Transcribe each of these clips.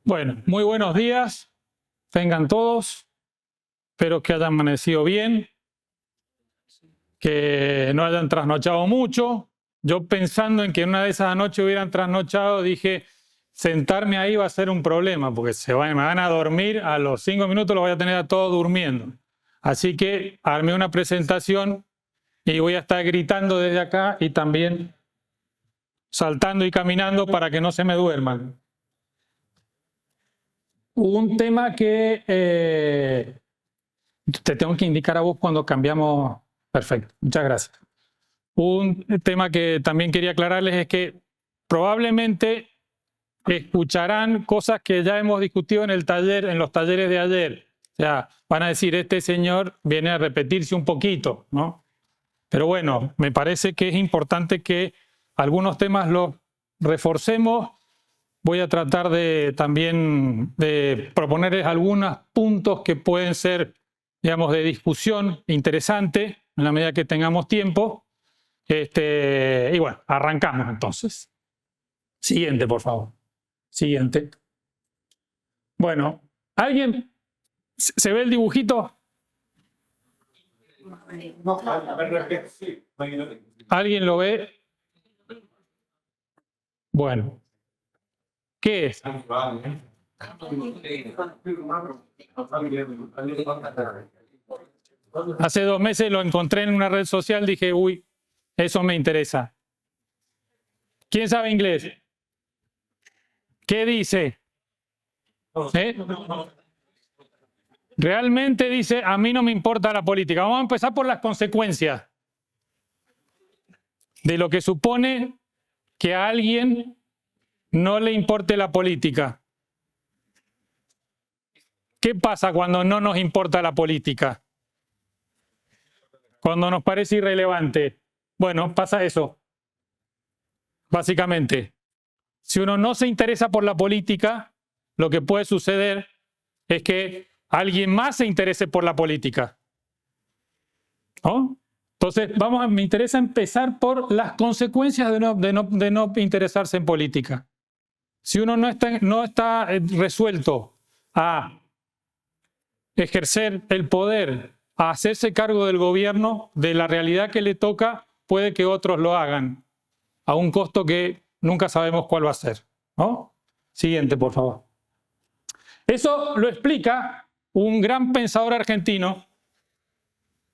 Bueno, muy buenos días, tengan todos, espero que hayan amanecido bien, que no hayan trasnochado mucho. Yo pensando en que una de esas noches hubieran trasnochado, dije, sentarme ahí va a ser un problema, porque me van a dormir, a los 5 minutos los voy a tener a todos durmiendo. Así que armé una presentación y voy a estar gritando desde acá y también saltando y caminando para que no se me duerman. Un tema que te tengo que indicar a vos cuando cambiamos. Perfecto, muchas gracias. Un tema que también quería aclararles es que probablemente escucharán cosas que ya hemos discutido en el taller, en los talleres de ayer. O sea, van a decir, este señor viene a repetirse un poquito, ¿no? Pero bueno, me parece que es importante que algunos temas los reforcemos. Voy a tratar también de proponerles algunos puntos que pueden ser, digamos, de discusión interesante en la medida que tengamos tiempo. Y bueno, arrancamos entonces. Siguiente, por favor. Siguiente. Bueno, ¿alguien se ve el dibujito? ¿Alguien lo ve? Bueno. ¿Qué es? Hace 2 meses lo encontré en una red social, dije, uy, eso me interesa. ¿Quién sabe inglés? ¿Qué dice? Realmente dice, a mí no me importa la política. Vamos a empezar por las consecuencias de lo que supone que a alguien no le importe la política. ¿Qué pasa cuando no nos importa la política? Cuando nos parece irrelevante. Bueno, pasa eso. Básicamente, si uno no se interesa por la política, lo que puede suceder es que alguien más se interese por la política. ¿No? Entonces, me interesa empezar por las consecuencias de no interesarse en política. Si uno no está resuelto a ejercer el poder, a hacerse cargo del gobierno, de la realidad que le toca, puede que otros lo hagan, a un costo que nunca sabemos cuál va a ser, ¿no? Siguiente, por favor. Eso lo explica un gran pensador argentino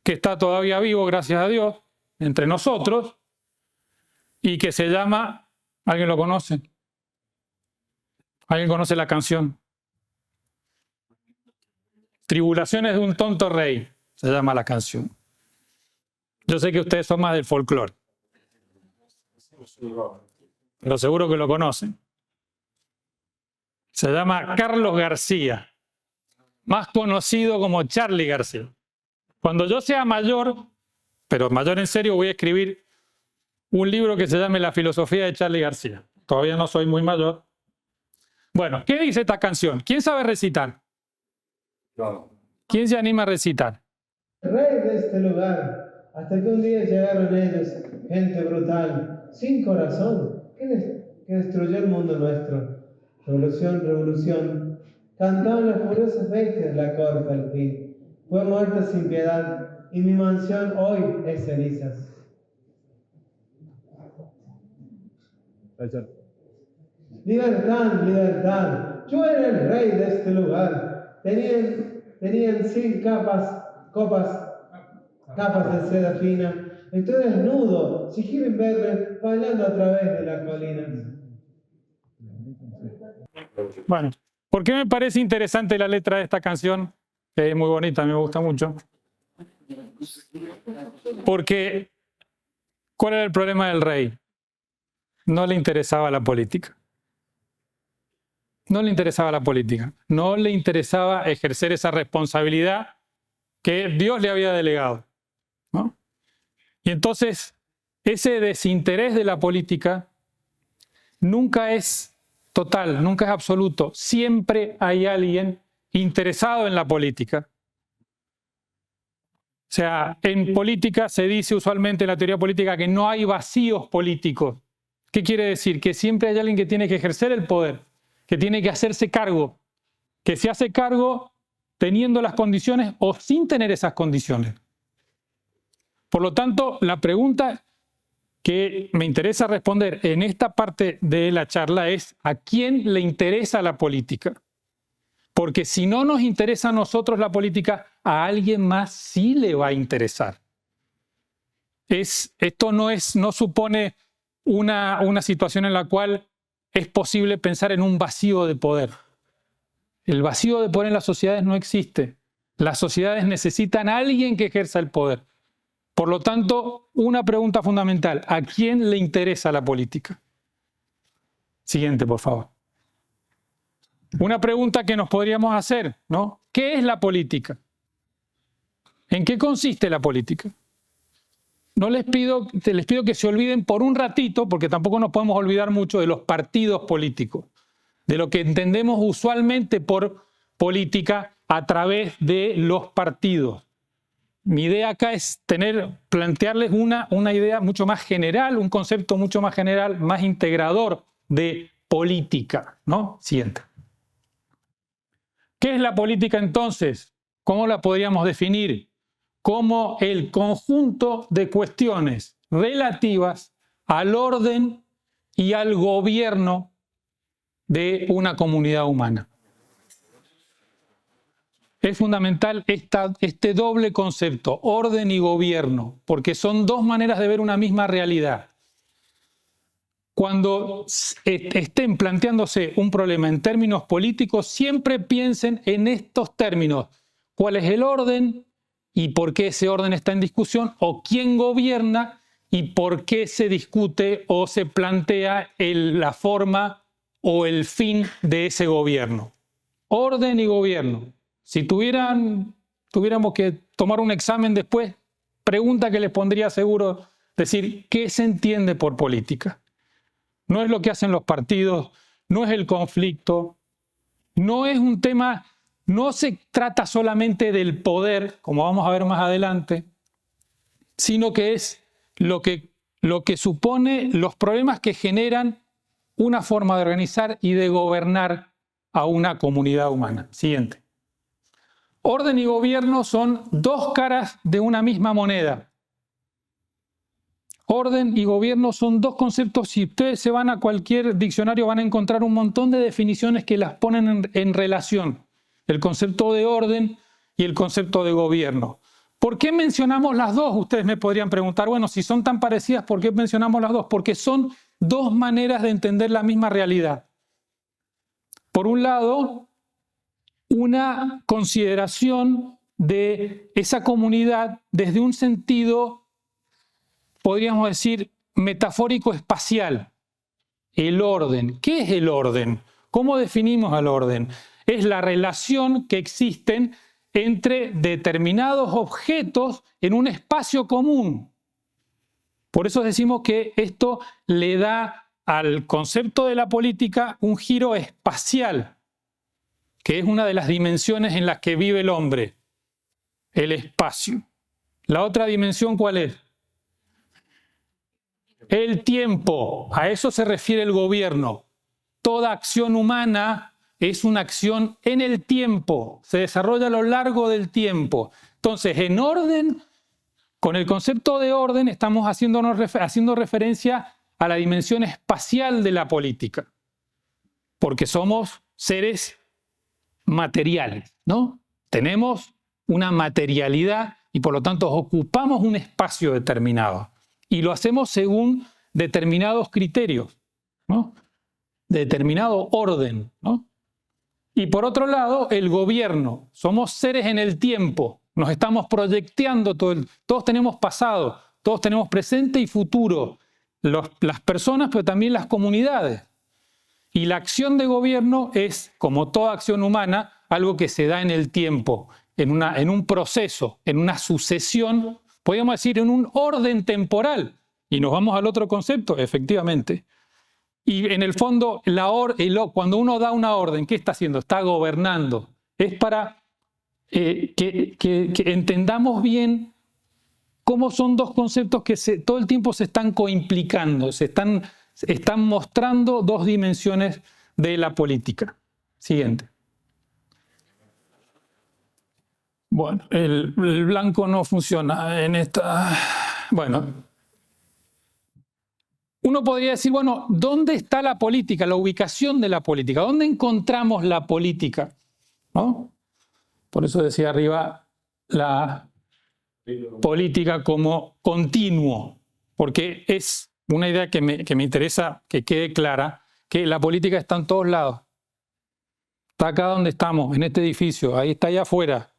que está todavía vivo, gracias a Dios, entre nosotros, y que se llama, ¿alguien lo conoce? ¿Alguien conoce la canción? Tribulaciones de un tonto rey, se llama la canción. Yo sé que ustedes son más del folclore, pero seguro que lo conocen. Se llama Carlos García, más conocido como Charly García. Cuando yo sea mayor, pero mayor en serio, voy a escribir un libro que se llame La filosofía de Charly García. Todavía no soy muy mayor. Bueno, ¿qué dice esta canción? ¿Quién sabe recitar? ¿Quién se anima a recitar? Rey de este lugar, hasta que un día llegaron ellos, gente brutal, sin corazón, que destruyó el mundo nuestro. Revolución, revolución, cantaban las furiosas bestias la corte al fin. Fue muerte sin piedad, y mi mansión hoy es cenizas. Libertad, libertad, yo era el rey de este lugar. Tenían 100 copas de seda fina. Estoy desnudo, si quieren verme, bailando a través de las colinas. Bueno, ¿por qué me parece interesante la letra de esta canción? Que es muy bonita, me gusta mucho. Porque, ¿cuál era el problema del rey? No le interesaba la política. No le interesaba la política. No le interesaba ejercer esa responsabilidad que Dios le había delegado, ¿no? Y entonces, ese desinterés de la política nunca es total, nunca es absoluto. Siempre hay alguien interesado en la política. O sea, en política se dice usualmente en la teoría política que no hay vacíos políticos. ¿Qué quiere decir? Que siempre hay alguien que tiene que ejercer el poder. que tiene que hacerse cargo, que se hace cargo teniendo las condiciones o sin tener esas condiciones. Por lo tanto, la pregunta que me interesa responder en esta parte de la charla es: ¿a quién le interesa la política? Porque si no nos interesa a nosotros la política, a alguien más sí le va a interesar. Esto no supone una situación en la cual es posible pensar en un vacío de poder. El vacío de poder en las sociedades no existe. Las sociedades necesitan a alguien que ejerza el poder. Por lo tanto, una pregunta fundamental: ¿a quién le interesa la política? Siguiente, por favor. Una pregunta que nos podríamos hacer, ¿no? ¿Qué es la política? ¿En qué consiste la política? Les pido que se olviden por un ratito, porque tampoco nos podemos olvidar mucho de los partidos políticos, de lo que entendemos usualmente por política a través de los partidos. Mi idea acá es plantearles una idea mucho más general, un concepto mucho más general, más integrador de política, ¿no? Siguiente. ¿Qué es la política entonces? ¿Cómo la podríamos definir? Como el conjunto de cuestiones relativas al orden y al gobierno de una comunidad humana. Es fundamental este doble concepto, orden y gobierno, porque son dos maneras de ver una misma realidad. Cuando estén planteándose un problema en términos políticos, siempre piensen en estos términos: ¿cuál es el orden y por qué ese orden está en discusión? ¿O quién gobierna y por qué se discute o se plantea la forma o el fin de ese gobierno? Orden y gobierno. Si tuviéramos que tomar un examen después, pregunta que les pondría seguro, decir: ¿qué se entiende por política? No es lo que hacen los partidos, no es el conflicto, no es un tema, no se trata solamente del poder, como vamos a ver más adelante, sino que es lo que supone los problemas que generan una forma de organizar y de gobernar a una comunidad humana. Siguiente. Orden y gobierno son dos caras de una misma moneda. Orden y gobierno son dos conceptos. Si ustedes se van a cualquier diccionario van a encontrar un montón de definiciones que las ponen en relación. El concepto de orden y el concepto de gobierno. ¿Por qué mencionamos las dos? Ustedes me podrían preguntar: bueno, si son tan parecidas, ¿por qué mencionamos las dos? Porque son dos maneras de entender la misma realidad. Por un lado, una consideración de esa comunidad desde un sentido, podríamos decir, metafórico espacial. El orden. ¿Qué es el orden? ¿Cómo definimos el orden? Es la relación que existen entre determinados objetos en un espacio común. Por eso decimos que esto le da al concepto de la política un giro espacial, que es una de las dimensiones en las que vive el hombre, el espacio. La otra dimensión, ¿cuál es? El tiempo. A eso se refiere el gobierno. Toda acción humana es una acción en el tiempo, se desarrolla a lo largo del tiempo. Entonces, en orden, con el concepto de orden, estamos haciendo referencia a la dimensión espacial de la política, porque somos seres materiales, ¿no? Tenemos una materialidad y por lo tanto ocupamos un espacio determinado y lo hacemos según determinados criterios, ¿no? Determinado orden, ¿no? Y por otro lado, el gobierno. Somos seres en el tiempo, nos estamos proyectando, todos tenemos pasado, todos tenemos presente y futuro, las personas, pero también las comunidades. Y la acción de gobierno es, como toda acción humana, algo que se da en el tiempo, en un proceso, en una sucesión, podríamos decir en un orden temporal. Y nos vamos al otro concepto, efectivamente. Y en el fondo, cuando uno da una orden, ¿qué está haciendo? Está gobernando. Es para que entendamos bien cómo son dos conceptos que todo el tiempo se están coimplicando, están mostrando dos dimensiones de la política. Siguiente. Bueno, el blanco no funciona en esta... Bueno, uno podría decir, bueno, ¿dónde está la política? La ubicación de la política. ¿Dónde encontramos la política? ¿No? Por eso decía arriba la política como continuo, porque es una idea que me interesa que quede clara, que la política está en todos lados. Está acá donde estamos, en este edificio, ahí está allá afuera.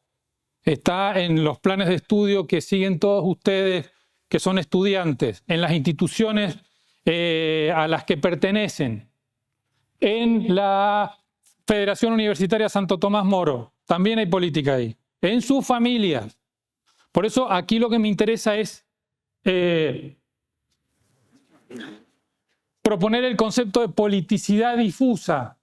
Está en los planes de estudio que siguen todos ustedes que son estudiantes, en las instituciones a las que pertenecen, en la Federación Universitaria Santo Tomás Moro, también hay política ahí, en sus familias. Por eso aquí lo que me interesa es proponer el concepto de politicidad difusa.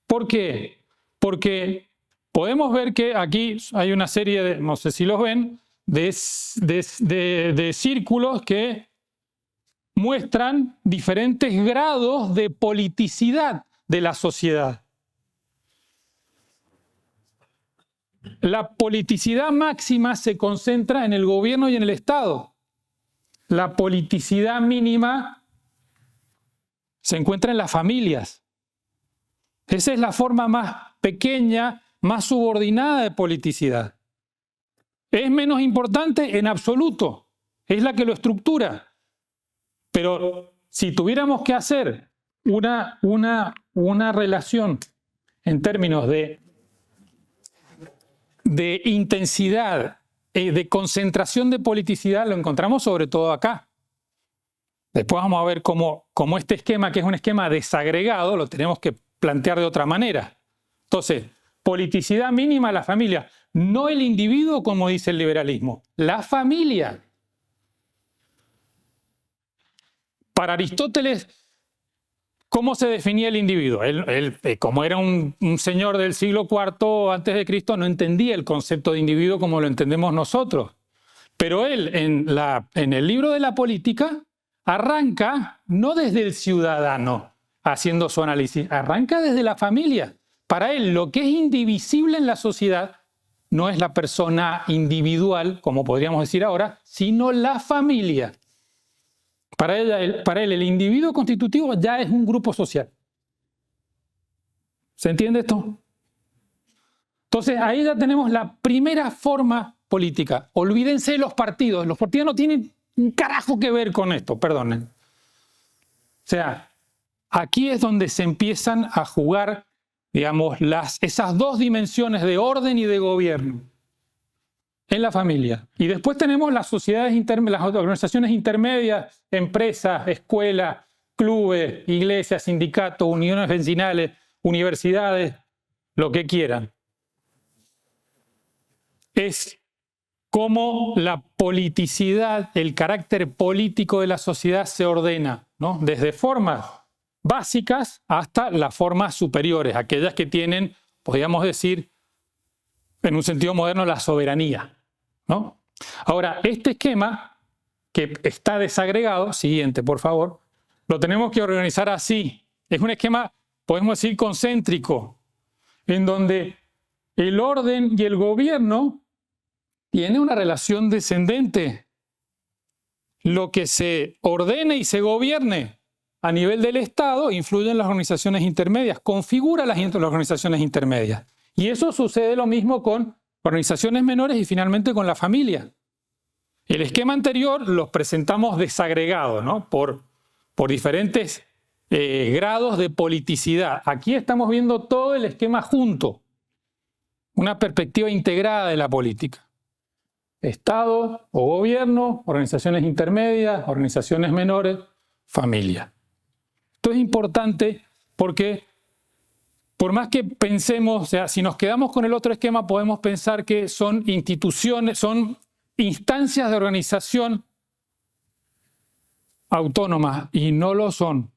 ¿Por qué? Porque podemos ver que aquí hay una serie de, no sé si los ven, de círculos que muestran diferentes grados de politicidad de la sociedad. La politicidad máxima se concentra en el gobierno y en el Estado. La politicidad mínima se encuentra en las familias. Esa es la forma más pequeña, más subordinada de politicidad. ¿Es menos importante? En absoluto. Es la que lo estructura. Pero si tuviéramos que hacer una relación en términos de intensidad, de concentración de politicidad, lo encontramos sobre todo acá. Después vamos a ver cómo este esquema, que es un esquema desagregado, lo tenemos que plantear de otra manera. Entonces, politicidad mínima a la familia, no el individuo como dice el liberalismo, la familia. Para Aristóteles, ¿cómo se definía el individuo? Él como era un señor del siglo IV antes de Cristo, no entendía el concepto de individuo como lo entendemos nosotros. Pero él, en el libro de la política, arranca no desde el ciudadano haciendo su análisis, arranca desde la familia. Para él, lo que es indivisible en la sociedad no es la persona individual, como podríamos decir ahora, sino la familia. Para él, el individuo constitutivo ya es un grupo social. ¿Se entiende esto? Entonces, ahí ya tenemos la primera forma política. Olvídense de los partidos. Los partidos no tienen un carajo que ver con esto, perdonen. O sea, aquí es donde se empiezan a jugar, digamos, esas dos dimensiones de orden y de gobierno en la familia. Y después tenemos las sociedades las organizaciones intermedias, empresas, escuelas, clubes, iglesias, sindicatos, uniones vecinales, universidades, lo que quieran. Es cómo la politicidad, el carácter político de la sociedad se ordena, ¿no? Desde formas básicas hasta las formas superiores, aquellas que tienen, podríamos decir, en un sentido moderno, la soberanía, ¿no? Ahora, este esquema, que está desagregado, siguiente, por favor, lo tenemos que organizar así. Es un esquema, podemos decir, concéntrico, en donde el orden y el gobierno tienen una relación descendente. Lo que se ordene y se gobierne a nivel del Estado influye en las organizaciones intermedias, configura las organizaciones intermedias. Y eso sucede lo mismo con organizaciones menores y finalmente con la familia. El esquema anterior los presentamos desagregados, ¿no? por diferentes grados de politicidad. Aquí estamos viendo todo el esquema junto, una perspectiva integrada de la política. Estado o gobierno, organizaciones intermedias, organizaciones menores, familia. Esto es importante porque por más que pensemos, o sea, si nos quedamos con el otro esquema, podemos pensar que son instituciones, son instancias de organización autónomas, y no lo son.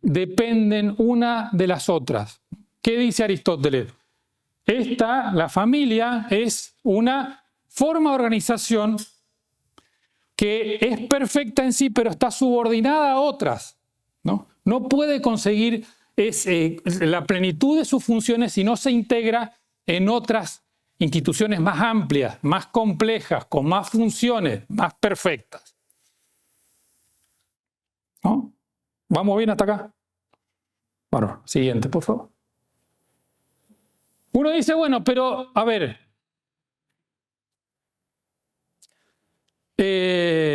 Dependen una de las otras. ¿Qué dice Aristóteles? La familia, es una forma de organización que es perfecta en sí, pero está subordinada a otras. ¿no? No puede conseguir la plenitud de sus funciones si no se integra en otras instituciones más amplias, más complejas, con más funciones, más perfectas. ¿No? ¿Vamos bien hasta acá? Bueno, siguiente, por favor. Uno dice, bueno, pero a ver,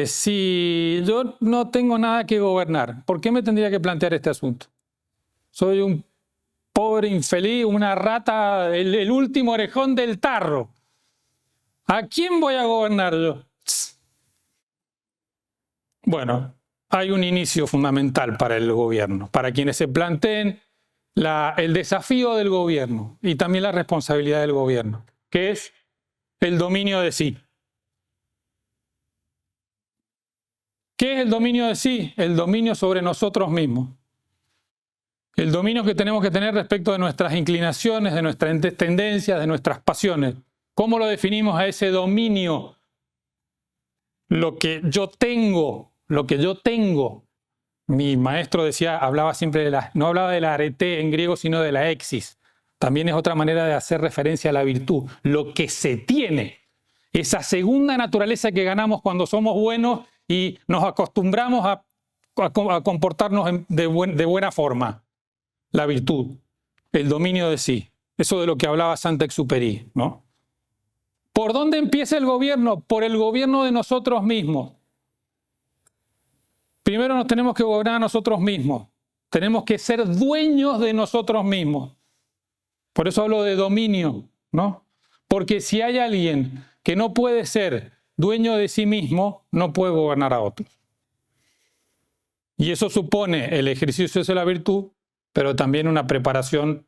si yo no tengo nada que gobernar, ¿por qué me tendría que plantear este asunto? Soy un pobre infeliz, una rata, el último orejón del tarro. ¿A quién voy a gobernar yo? Bueno, hay un inicio fundamental para el gobierno, para quienes se planteen el desafío del gobierno y también la responsabilidad del gobierno, que es el dominio de sí. ¿Qué es el dominio de sí? El dominio sobre nosotros mismos. El dominio que tenemos que tener respecto de nuestras inclinaciones, de nuestras tendencias, de nuestras pasiones. ¿Cómo lo definimos a ese dominio? Lo que yo tengo. Mi maestro decía, hablaba siempre no hablaba de la arete en griego, sino de la exis. También es otra manera de hacer referencia a la virtud. Lo que se tiene. Esa segunda naturaleza que ganamos cuando somos buenos y nos acostumbramos a comportarnos de buena forma. La virtud, el dominio de sí. Eso de lo que hablaba Saint-Exupéry, ¿no? ¿Por dónde empieza el gobierno? Por el gobierno de nosotros mismos. Primero nos tenemos que gobernar a nosotros mismos. Tenemos que ser dueños de nosotros mismos. Por eso hablo de dominio, ¿no? Porque si hay alguien que no puede ser dueño de sí mismo, no puede gobernar a otros. Y eso supone el ejercicio de la virtud, pero también una preparación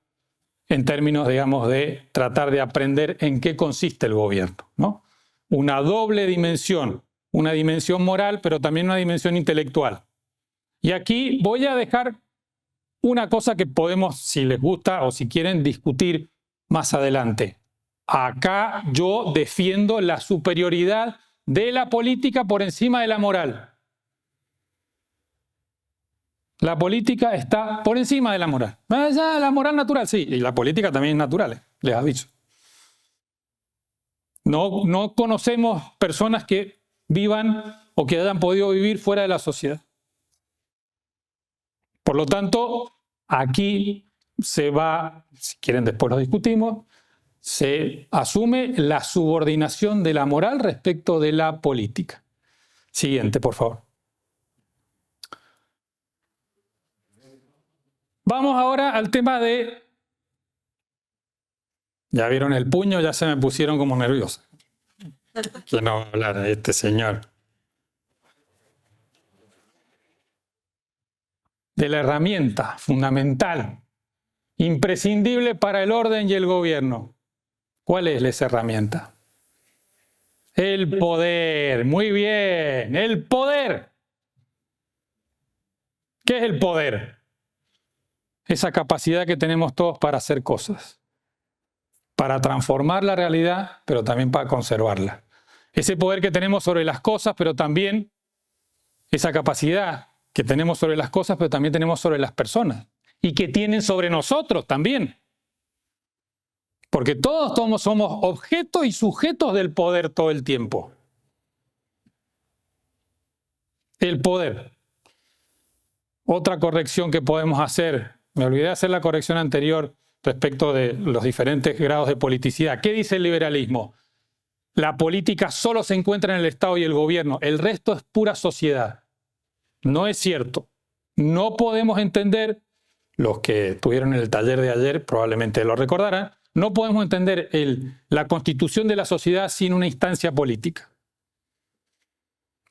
en términos, digamos, de tratar de aprender en qué consiste el gobierno, ¿no? Una doble dimensión, una dimensión moral, pero también una dimensión intelectual. Y aquí voy a dejar una cosa que podemos, si les gusta o si quieren, discutir más adelante. Acá yo defiendo la superioridad de la política por encima de la moral. La política está por encima de la moral. La moral natural, sí, y la política también es natural, les aviso. No conocemos personas que vivan o que hayan podido vivir fuera de la sociedad. Por lo tanto, aquí se va, si quieren después lo discutimos, se asume la subordinación de la moral respecto de la política. Siguiente, por favor. Vamos ahora al tema de... Ya vieron el puño, ya se me pusieron como nerviosos. Que no va a hablar a este señor. De la herramienta fundamental, imprescindible para el orden y el gobierno. ¿Cuál es esa herramienta? El poder. Muy bien, el poder. ¿Qué es el poder? Esa capacidad que tenemos todos para hacer cosas, para transformar la realidad, pero también para conservarla. Ese poder que tenemos sobre las cosas, pero también esa capacidad que tenemos sobre las cosas, pero también tenemos sobre las personas. Y que tienen sobre nosotros también. Porque todos somos objetos y sujetos del poder todo el tiempo. El poder. Otra corrección que podemos hacer. Me olvidé de hacer la corrección anterior respecto de los diferentes grados de politicidad. ¿Qué dice el liberalismo? La política solo se encuentra en el Estado y el gobierno. El resto es pura sociedad. No es cierto. No podemos entender, los que estuvieron en el taller de ayer probablemente lo recordarán, no podemos entender la constitución de la sociedad sin una instancia política.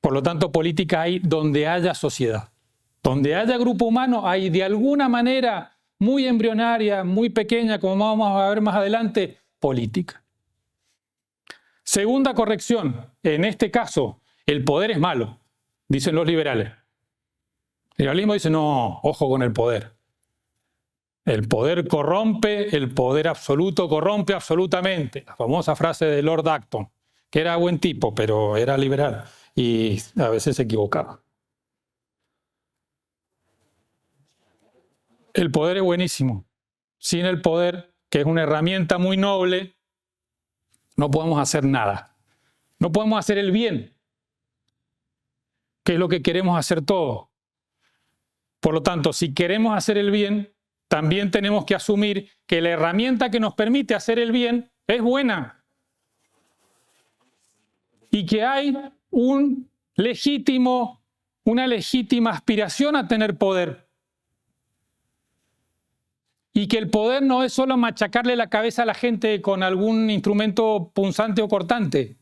Por lo tanto, política hay donde haya sociedad. Donde haya grupo humano hay de alguna manera muy embrionaria, muy pequeña, como vamos a ver más adelante, política. Segunda corrección, en este caso, el poder es malo, dicen los liberales. El liberalismo dice, no, ojo con el poder. El poder corrompe, el poder absoluto corrompe absolutamente. La famosa frase de Lord Acton, que era buen tipo, pero era liberal y a veces se equivocaba. El poder es buenísimo. Sin el poder, que es una herramienta muy noble, no podemos hacer nada. No podemos hacer el bien, que es lo que queremos hacer todos. Por lo tanto, si queremos hacer el bien, también tenemos que asumir que la herramienta que nos permite hacer el bien es buena. Y que hay una legítima aspiración a tener poder. Y que el poder no es solo machacarle la cabeza a la gente con algún instrumento punzante o cortante.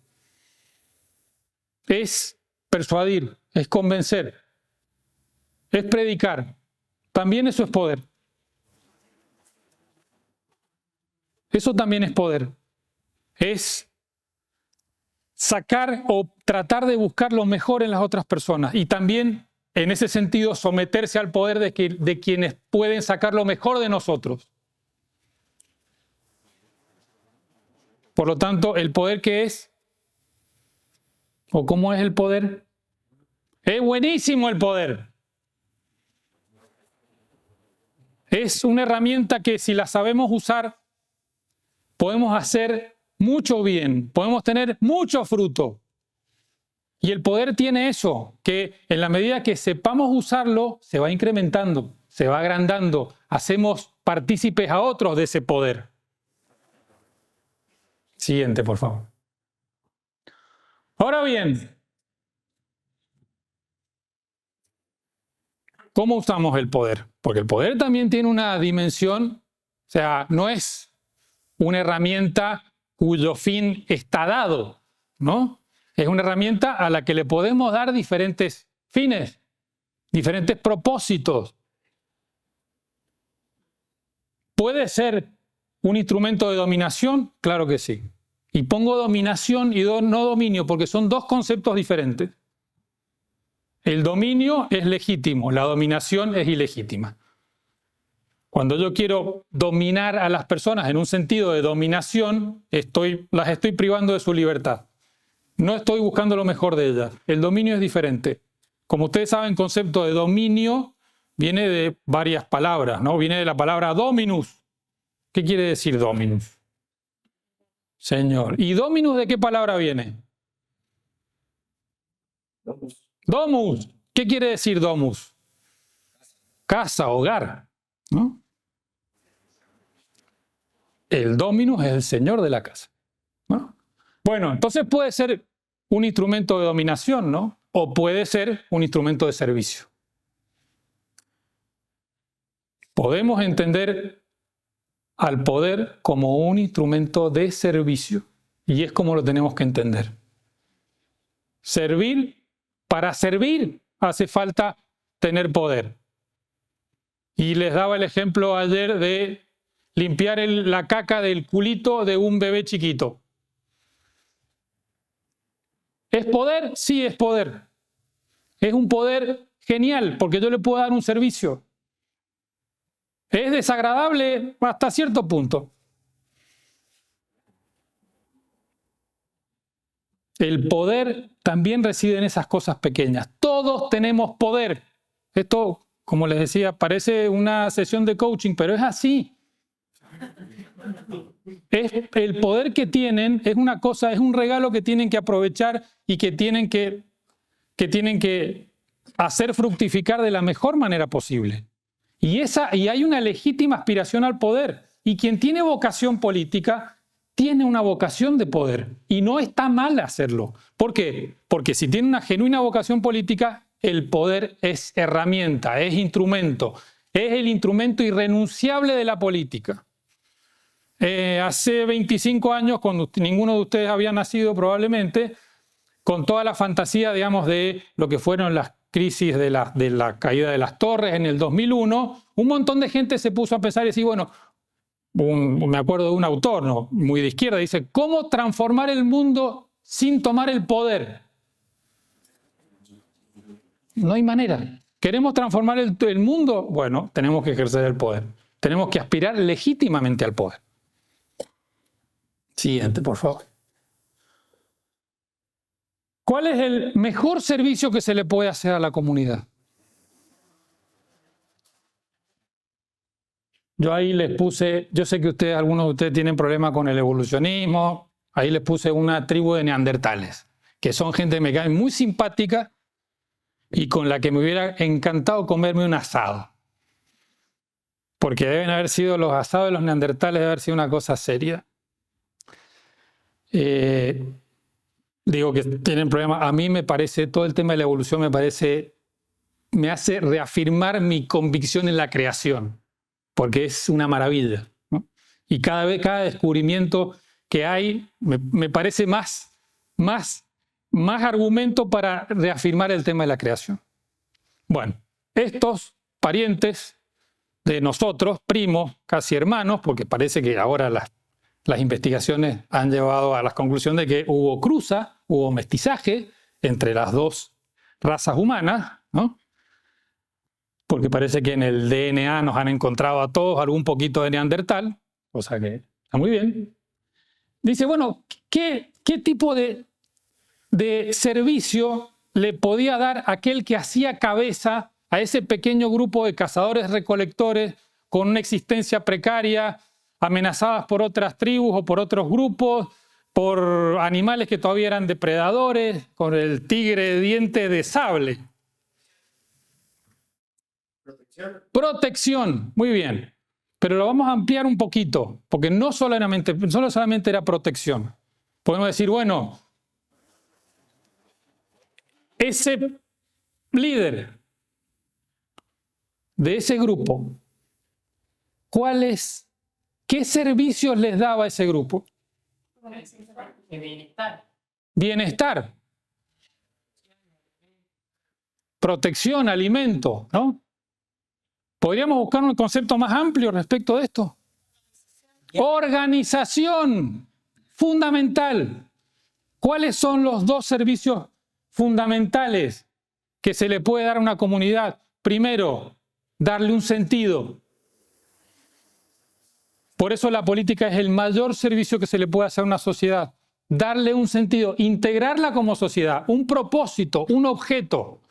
Es persuadir, es convencer, es predicar. También eso es poder. Eso también es poder. Es sacar o tratar de buscar lo mejor en las otras personas. Y también, en ese sentido, someterse al poder de quienes pueden sacar lo mejor de nosotros. Por lo tanto, ¿el poder qué es? ¿O cómo es el poder? Es buenísimo el poder. Es una herramienta que si la sabemos usar, podemos hacer mucho bien, podemos tener mucho fruto. Y el poder tiene eso, que en la medida que sepamos usarlo, se va incrementando, se va agrandando, hacemos partícipes a otros de ese poder. Siguiente, por favor. Ahora bien, ¿cómo usamos el poder? Porque el poder también tiene una dimensión, o sea, no es una herramienta cuyo fin está dado, ¿no? Es una herramienta a la que le podemos dar diferentes fines, diferentes propósitos. ¿Puede ser un instrumento de dominación? Claro que sí. Y pongo dominación y no dominio porque son dos conceptos diferentes. El dominio es legítimo, la dominación es ilegítima. Cuando yo quiero dominar a las personas en un sentido de dominación, las estoy privando de su libertad. No estoy buscando lo mejor de ellas. El dominio es diferente. Como ustedes saben, el concepto de dominio viene de varias palabras, ¿no? Viene de la palabra dominus. ¿Qué quiere decir dominus? Señor. ¿Y dominus de qué palabra viene? Domus. ¿Qué quiere decir domus? Casa, hogar, ¿no? El dominus es el señor de la casa, ¿no? Bueno, entonces puede ser un instrumento de dominación, ¿no? O puede ser un instrumento de servicio. Podemos entender al poder como un instrumento de servicio y es como lo tenemos que entender. Para servir hace falta tener poder. Y les daba el ejemplo ayer de limpiar la caca del culito de un bebé chiquito. ¿Es poder? Sí, es poder. Es un poder genial porque yo le puedo dar un servicio. Es desagradable hasta cierto punto. El poder también reside en esas cosas pequeñas. Todos tenemos poder. Esto, como les decía, parece una sesión de coaching, pero es así. El poder que tienen es una cosa, es un regalo que tienen que aprovechar y que tienen que hacer fructificar de la mejor manera posible. Y hay una legítima aspiración al poder. Y quien tiene vocación política tiene una vocación de poder. Y no está mal hacerlo. ¿Por qué? Porque si tiene una genuina vocación política, el poder es herramienta, es instrumento. Es el instrumento irrenunciable de la política. Hace 25 años, cuando ninguno de ustedes había nacido probablemente, con toda la fantasía, digamos, de lo que fueron las crisis de la caída de las torres en el 2001, un montón de gente se puso a pensar y decir, bueno, me acuerdo de un autor, ¿no?, muy de izquierda, dice, ¿cómo transformar el mundo sin tomar el poder? No hay manera. ¿Queremos transformar el mundo? Bueno, tenemos que ejercer el poder. Tenemos que aspirar legítimamente al poder. Siguiente, por favor. ¿Cuál es el mejor servicio que se le puede hacer a la comunidad? Yo ahí les puse, yo sé que ustedes, algunos de ustedes tienen problemas con el evolucionismo, ahí les puse una tribu de neandertales, que son gente que me cae muy simpática y con la que me hubiera encantado comerme un asado. Porque deben haber sido los asados de los neandertales, debe haber sido una cosa seria. Digo que tienen problemas. A mí me parece, todo el tema de la evolución me hace reafirmar mi convicción en la creación, porque es una maravilla, ¿no? Y cada descubrimiento que hay me parece más argumento para reafirmar el tema de la creación. Bueno, estos parientes de nosotros, primos, casi hermanos, porque parece que ahora las investigaciones han llevado a la conclusión de que hubo cruza, hubo mestizaje entre las dos razas humanas, ¿no? Porque parece que en el DNA nos han encontrado a todos algún poquito de neandertal, cosa que está muy bien. Dice, bueno, ¿qué tipo de servicio le podía dar aquel que hacía cabeza a ese pequeño grupo de cazadores-recolectores con una existencia precaria, amenazadas por otras tribus o por otros grupos, por animales que todavía eran depredadores, con el tigre de diente de sable? Protección, muy bien. Pero lo vamos a ampliar un poquito, porque no solamente era protección. Podemos decir, bueno, ese líder de ese grupo, ¿qué servicios les daba a ese grupo? Bienestar. Bienestar. Protección, alimento, ¿no? ¿Podríamos buscar un concepto más amplio respecto de esto? Organización, fundamental. ¿Cuáles son los dos servicios fundamentales que se le puede dar a una comunidad? Primero, darle un sentido. Por eso la política es el mayor servicio que se le puede hacer a una sociedad. Darle un sentido, integrarla como sociedad, un propósito, un objeto.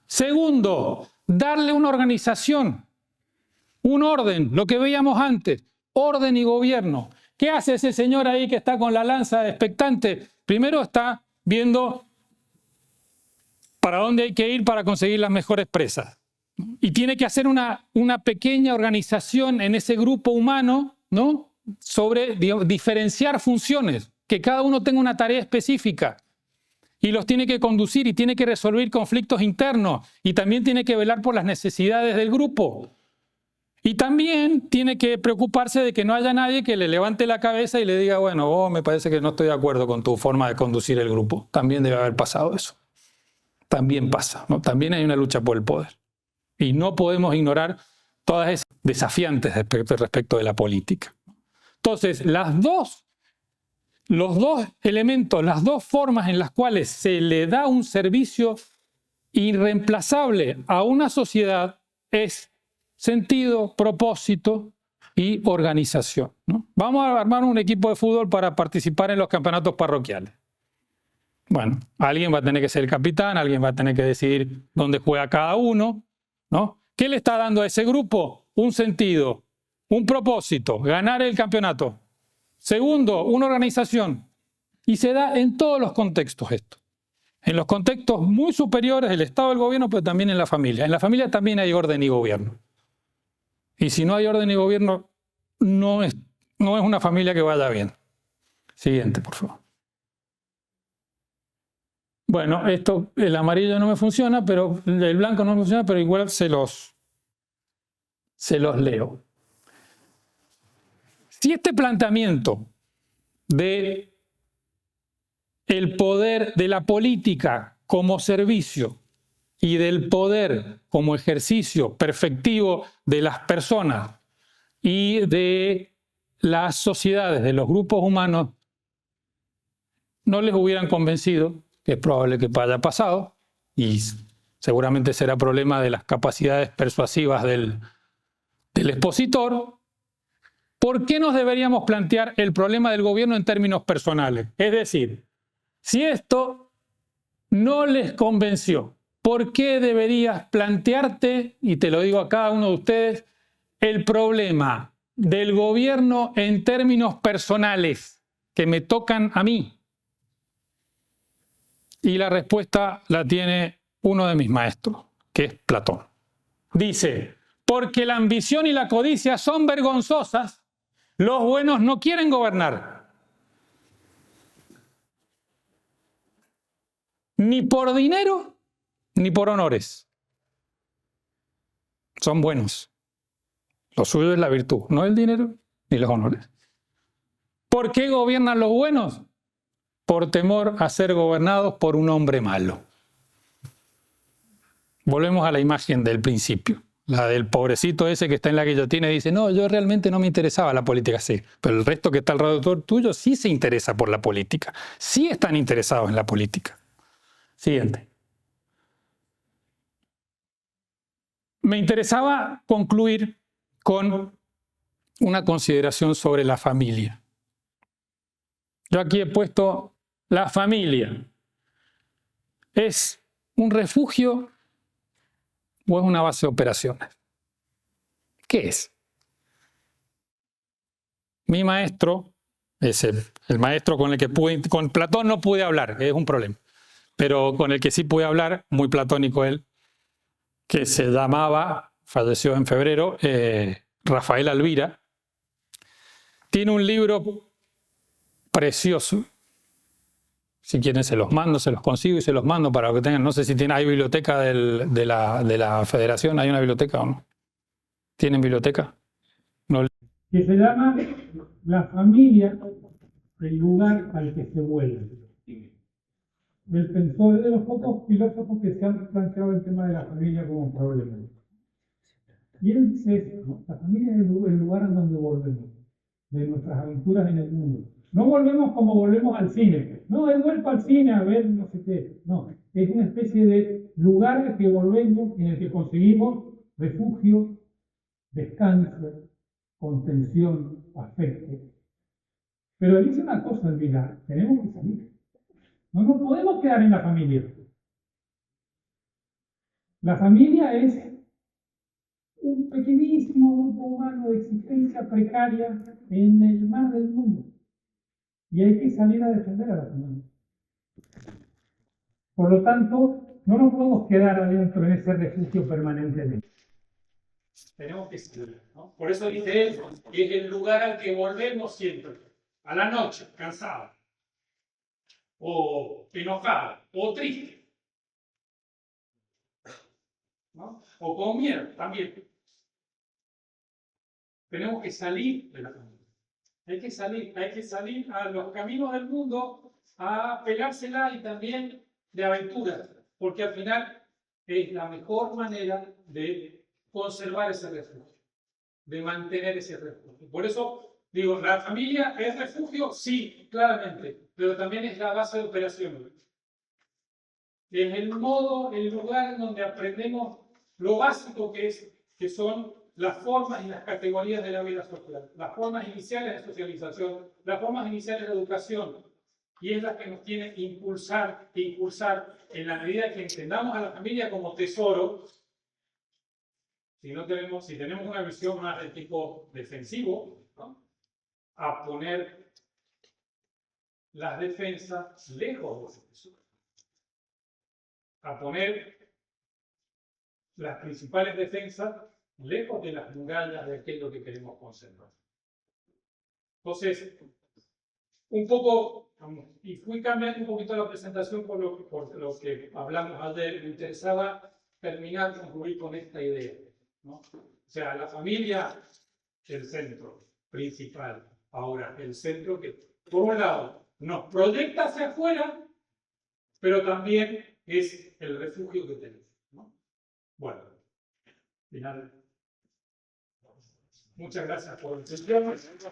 Segundo, darle una organización, un orden, lo que veíamos antes, orden y gobierno. ¿Qué hace ese señor ahí que está con la lanza expectante? Primero está viendo para dónde hay que ir para conseguir las mejores presas. Y tiene que hacer una pequeña organización en ese grupo humano, ¿no? Sobre, digamos, diferenciar funciones, que cada uno tenga una tarea específica. Y los tiene que conducir y tiene que resolver conflictos internos. Y también tiene que velar por las necesidades del grupo. Y también tiene que preocuparse de que no haya nadie que le levante la cabeza y le diga, bueno, me parece que no estoy de acuerdo con tu forma de conducir el grupo. También debe haber pasado eso. También pasa, ¿no? También hay una lucha por el poder. Y no podemos ignorar todas esas desafiantes respecto de la política. Entonces, los dos elementos, las dos formas en las cuales se le da un servicio irreemplazable a una sociedad es sentido, propósito y organización, ¿no? Vamos a armar un equipo de fútbol para participar en los campeonatos parroquiales. Bueno, alguien va a tener que ser el capitán, alguien va a tener que decidir dónde juega cada uno, ¿no? ¿Qué le está dando a ese grupo? Un sentido, un propósito, ganar el campeonato. Segundo, una organización. Y se da en todos los contextos esto. En los contextos muy superiores del Estado del gobierno, pero también en la familia. En la familia también hay orden y gobierno. Y si no hay orden y gobierno, no es una familia que vaya bien. Siguiente, por favor. Bueno, el amarillo no me funciona, pero el blanco no me funciona, pero igual se los leo. Si este planteamiento de el poder de la política como servicio y del poder como ejercicio perfectivo de las personas y de las sociedades, de los grupos humanos, no les hubieran convencido, que es probable que haya pasado, y seguramente será problema de las capacidades persuasivas del expositor, ¿por qué nos deberíamos plantear el problema del gobierno en términos personales? Es decir, si esto no les convenció, ¿por qué deberías plantearte, y te lo digo a cada uno de ustedes, el problema del gobierno en términos personales que me tocan a mí? Y la respuesta la tiene uno de mis maestros, que es Platón. Dice, porque la ambición y la codicia son vergonzosas, los buenos no quieren gobernar. Ni por dinero, ni por honores. Son buenos. Lo suyo es la virtud, no el dinero ni los honores. ¿Por qué gobiernan los buenos? Por temor a ser gobernados por un hombre malo. Volvemos a la imagen del principio, la del pobrecito ese que está en la guillotina y dice, no, yo realmente no me interesaba la política, sí, pero el resto que está alrededor tuyo sí se interesa por la política, sí están interesados en la política. Siguiente. Me interesaba concluir con una consideración sobre la familia. Yo aquí he puesto la familia. ¿Es un refugio o es una base de operaciones? ¿Qué es? Mi maestro, el maestro con el que con Platón no pude hablar, que es un problema, pero con el que sí pude hablar, muy platónico él, que se llamaba, falleció en febrero, Rafael Alvira, tiene un libro precioso. Si quieren se los mando, se los consigo y se los mando para que tengan. No sé si hay biblioteca de la federación. ¿Hay una biblioteca o no? ¿Tienen biblioteca? No. Que se llama La familia, el lugar al que se vuelve. El pensó de los pocos filósofos que se han planteado el tema de la familia como un problema. Y él dice esto, la familia es el lugar en donde volvemos, de nuestras aventuras en el mundo. No volvemos como volvemos al cine. No, he vuelto al cine a ver no sé qué. No, es una especie de lugar al que volvemos, en el que conseguimos refugio, descanso, contención, afecto. Pero dice una cosa, Elvira, tenemos que salir. No nos podemos quedar en la familia. La familia es un pequeñísimo grupo humano de existencia precaria en el mar del mundo. Y hay que salir a defender a la familia. Por lo tanto, no nos podemos quedar adentro en ese refugio permanentemente. Tenemos que salir, ¿no? Por eso dice él, que es el lugar al que volvemos siempre. A la noche, cansado, o enojado, o triste, ¿no? O con miedo también. Tenemos que salir de la familia. Hay que salir a los caminos del mundo, a pegársela y también de aventuras, porque al final es la mejor manera de conservar ese refugio, de mantener ese refugio. Por eso digo, ¿la familia es refugio? Sí, claramente, pero también es la base de operaciones. Es el modo, el lugar en donde aprendemos lo básico que son las formas y las categorías de la vida social, las formas iniciales de socialización, las formas iniciales de educación, y es la que nos tiene que impulsar en la medida que entendamos a la familia como tesoro. Si tenemos una visión más de tipo defensivo, ¿no? A poner las defensas lejos de eso, a poner las principales defensas lejos de las murallas de aquello que queremos conservar. Entonces, un poco, y fui cambiando un poquito la presentación por lo que hablamos ayer, me interesaba concluir con esta idea, ¿no? O sea, la familia, el centro principal. Ahora, el centro que, por un lado, nos proyecta hacia afuera, pero también es el refugio que tenemos, ¿no? Bueno, final. Muchas gracias por el tiempo.